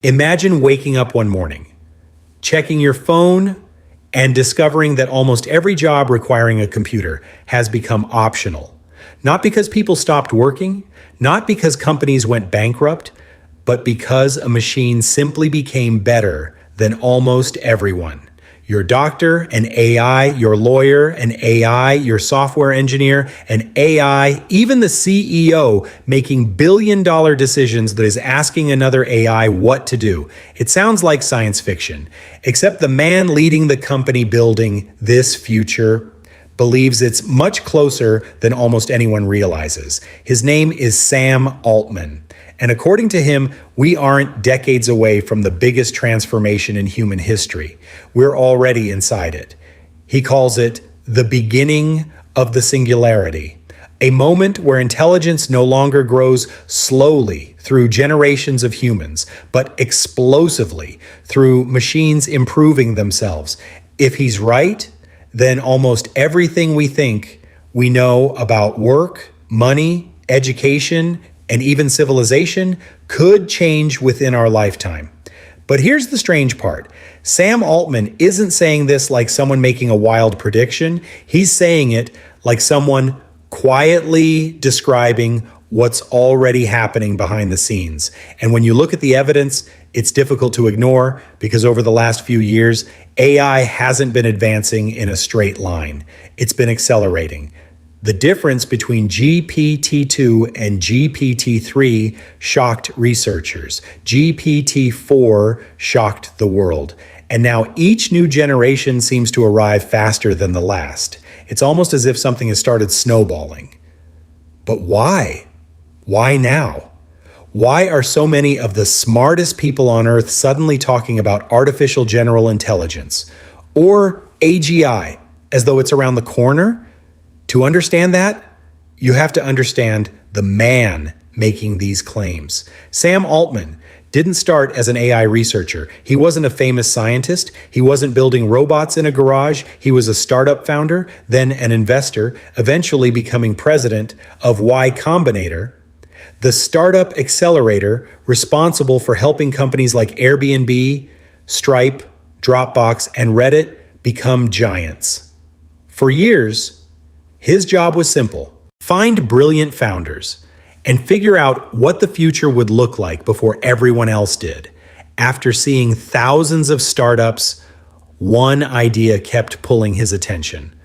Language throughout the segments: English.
Imagine waking up one morning, checking your phone, and discovering that almost every job requiring a computer has become optional. Not because people stopped working, not because companies went bankrupt, but because a machine simply became better than almost everyone. Your doctor, an AI, your lawyer, an AI, your software engineer, an AI, even the CEO making billion-dollar decisions that is asking another AI what to do. It sounds like science fiction, except the man leading the company building this future believes it's much closer than almost anyone realizes. His name is Sam Altman. And according to him, we aren't decades away from the biggest transformation in human history. We're already inside it. He calls it the beginning of the singularity, a moment where intelligence no longer grows slowly through generations of humans, but explosively through machines improving themselves. If he's right, then almost everything we think we know about work, money, education, and even civilization could change within our lifetime. But here's the strange part. Sam Altman isn't saying this like someone making a wild prediction. He's saying it like someone quietly describing what's already happening behind the scenes. And when you look at the evidence, it's difficult to ignore because over the last few years, AI hasn't been advancing in a straight line. It's been accelerating. The difference between GPT-2 and GPT-3 shocked researchers. GPT-4 shocked the world. And now each new generation seems to arrive faster than the last. It's almost as if something has started snowballing. But why? Why now? Why are so many of the smartest people on Earth suddenly talking about artificial general intelligence or AGI as though it's around the corner? To understand that, you have to understand the man making these claims. Sam Altman didn't start as an AI researcher. He wasn't a famous scientist. He wasn't building robots in a garage. He was a startup founder, then an investor, eventually becoming president of Y Combinator, the startup accelerator responsible for helping companies like Airbnb, Stripe, Dropbox, and Reddit become giants. For years, his job was simple: find brilliant founders and figure out what the future would look like before everyone else did. After seeing thousands of startups, one idea kept pulling his attention: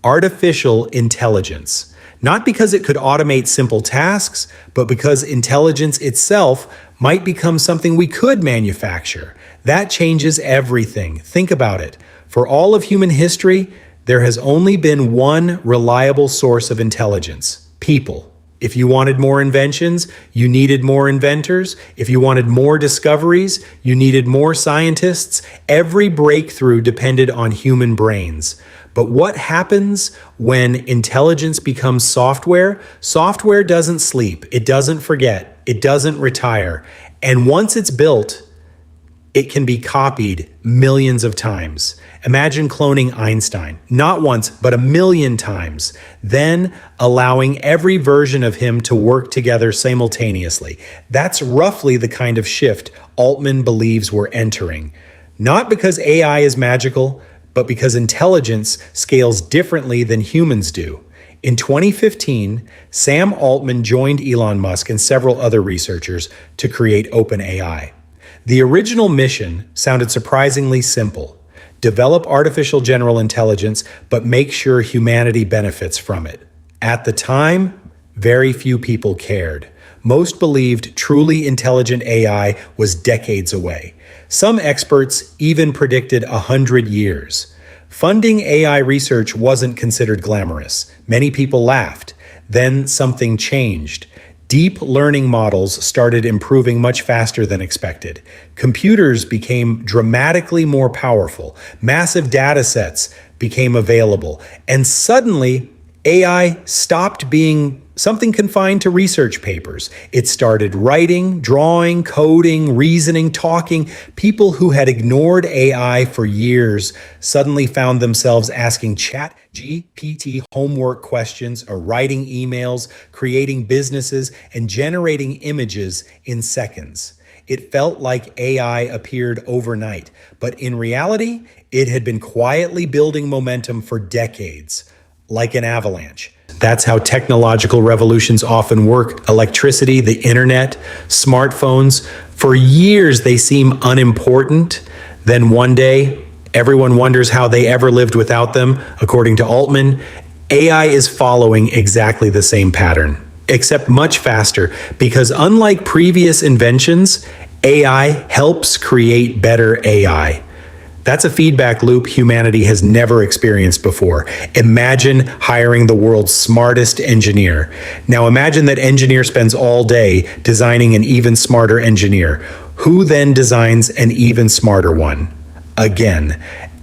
artificial intelligence. Not because it could automate simple tasks, but because intelligence itself might become something we could manufacture. That changes everything. Think about it. For all of human history, there has only been one reliable source of intelligence: people. If you wanted more inventions, you needed more inventors. If you wanted more discoveries, you needed more scientists. Every breakthrough depended on human brains. But what happens when intelligence becomes software? Software doesn't sleep. It doesn't forget. It doesn't retire. And once it's built, it can be copied millions of times. Imagine cloning Einstein, not once, but 1,000,000 times, then allowing every version of him to work together simultaneously. That's roughly the kind of shift Altman believes we're entering. Not because AI is magical, but because intelligence scales differently than humans do. In 2015, Sam Altman joined Elon Musk and several other researchers to create OpenAI. The original mission sounded surprisingly simple: develop artificial general intelligence, but make sure humanity benefits from it. At the time, very few people cared. Most believed truly intelligent AI was decades away. Some experts even predicted 100 years. Funding AI research wasn't considered glamorous. Many people laughed. Then something changed. Deep learning models started improving much faster than expected. Computers became dramatically more powerful. Massive data sets became available. And suddenly, AI stopped being something confined to research papers. It started writing, drawing, coding, reasoning, talking. People who had ignored AI for years suddenly found themselves asking ChatGPT homework questions or writing emails, creating businesses, and generating images in seconds. it felt like AI appeared overnight. But in reality, it had been quietly building momentum for decades, like an avalanche. That's how technological revolutions often work. Electricity, the internet, smartphones. For years, they seem unimportant. Then one day, everyone wonders how they ever lived without them. According to Altman, AI is following exactly the same pattern, except much faster, because unlike previous inventions, AI helps create better AI. That's a feedback loop humanity has never experienced before. Imagine hiring the world's smartest engineer. Now imagine that engineer spends all day designing an even smarter engineer. Who then designs an even smarter one? Again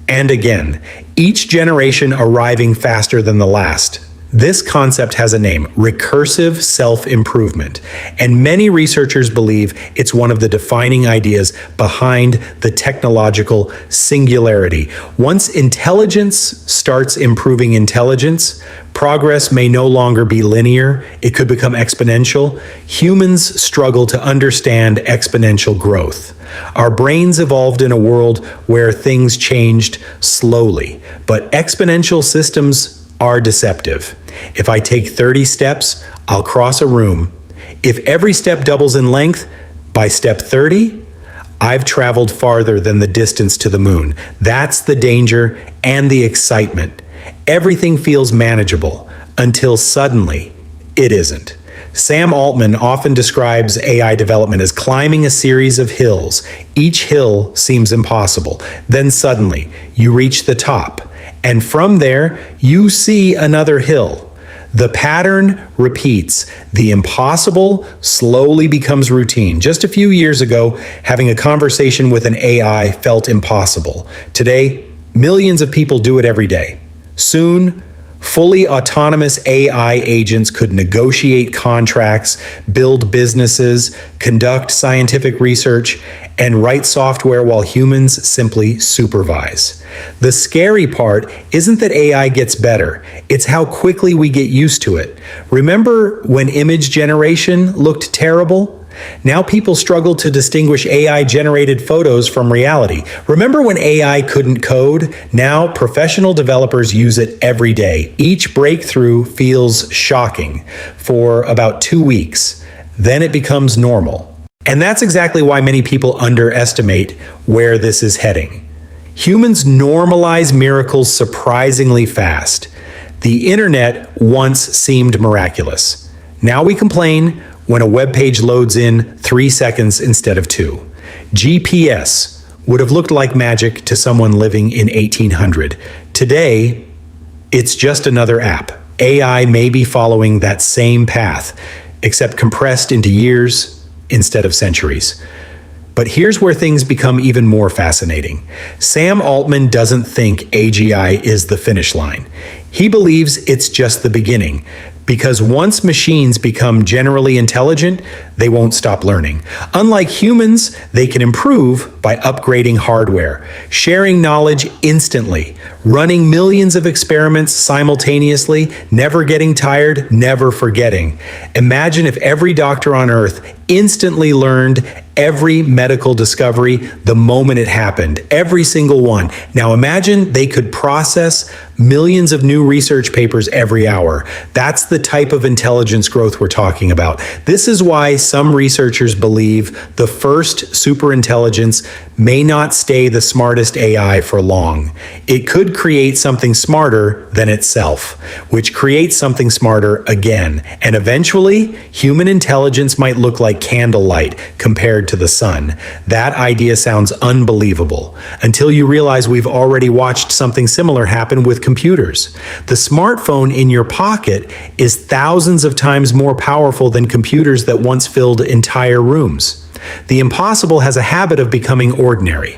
and again, each generation arriving faster than the last. This concept has a name: recursive self-improvement, and many researchers believe it's one of the defining ideas behind the technological singularity. Once intelligence starts improving intelligence, progress may no longer be linear, it could become exponential. Humans struggle to understand exponential growth. Our brains evolved in a world where things changed slowly, but exponential systems are deceptive. If I take 30 steps, I'll cross a room. If every step doubles in length, by step 30, I've traveled farther than the distance to the moon. That's the danger and the excitement. Everything feels manageable until suddenly it isn't. Sam Altman often describes AI development as climbing a series of hills. Each hill seems impossible. Then suddenly, you reach the top. And from there, you see another hill. The pattern repeats. The impossible slowly becomes routine. Just a few years ago, having a conversation with an AI felt impossible. Today, millions of people do it every day. Soon, fully autonomous AI agents could negotiate contracts, build businesses, conduct scientific research, and write software while humans simply supervise. The scary part isn't that AI gets better, it's how quickly we get used to it. Remember when image generation looked terrible? Now people struggle to distinguish AI-generated photos from reality. Remember when AI couldn't code? Now professional developers use it every day. Each breakthrough feels shocking for about 2 weeks. Then it becomes normal. And that's exactly why many people underestimate where this is heading. Humans normalize miracles surprisingly fast. The internet once seemed miraculous. Now we complain when a web page loads in 3 seconds instead of 2. GPS would have looked like magic to someone living in 1800. Today, it's just another app. AI may be following that same path, except compressed into years instead of centuries. But here's where things become even more fascinating. Sam Altman doesn't think AGI is the finish line. He believes it's just the beginning, because once machines become generally intelligent, they won't stop learning. Unlike humans, they can improve by upgrading hardware, sharing knowledge instantly, running millions of experiments simultaneously, never getting tired, never forgetting. Imagine if every doctor on Earth instantly learned every medical discovery the moment it happened, every single one. Now imagine they could process millions of new research papers every hour. That's the type of intelligence growth we're talking about. This is why some researchers believe the first superintelligence may not stay the smartest AI for long. It could create something smarter than itself, which creates something smarter again. And eventually, human intelligence might look like candlelight compared to the sun. That idea sounds unbelievable until you realize we've already watched something similar happen with computers. The smartphone in your pocket is thousands of times more powerful than computers that once filled entire rooms. The impossible has a habit of becoming ordinary.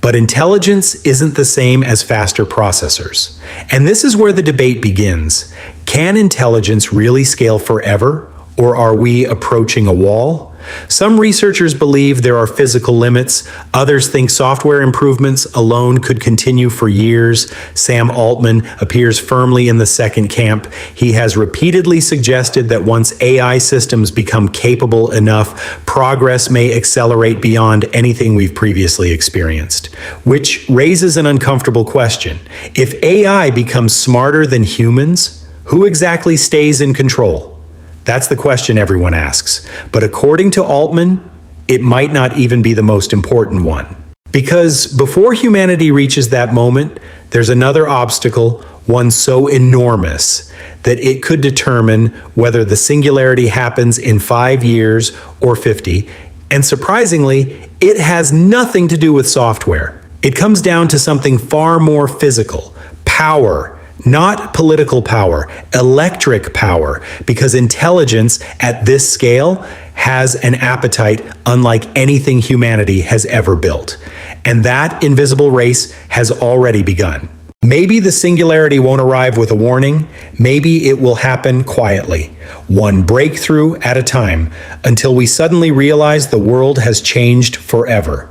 But intelligence isn't the same as faster processors. And this is where the debate begins. Can intelligence really scale forever? Or are we approaching a wall? Some researchers believe there are physical limits. Others think software improvements alone could continue for years. Sam Altman appears firmly in the second camp. He has repeatedly suggested that once AI systems become capable enough, progress may accelerate beyond anything we've previously experienced. Which raises an uncomfortable question. If AI becomes smarter than humans, who exactly stays in control? That's the question everyone asks. But according to Altman, it might not even be the most important one. Because before humanity reaches that moment, there's another obstacle, one so enormous that it could determine whether the singularity happens in 5 years or 50. And surprisingly, it has nothing to do with software. It comes down to something far more physical: power. Not political power, electric power, because intelligence at this scale has an appetite unlike anything humanity has ever built. And that invisible race has already begun. Maybe the singularity won't arrive with a warning. Maybe it will happen quietly, one breakthrough at a time, until we suddenly realize the world has changed forever.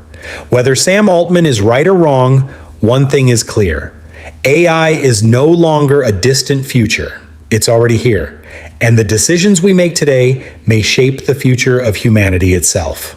Whether Sam Altman is right or wrong, one thing is clear. AI is no longer a distant future. It's already here. And the decisions we make today may shape the future of humanity itself.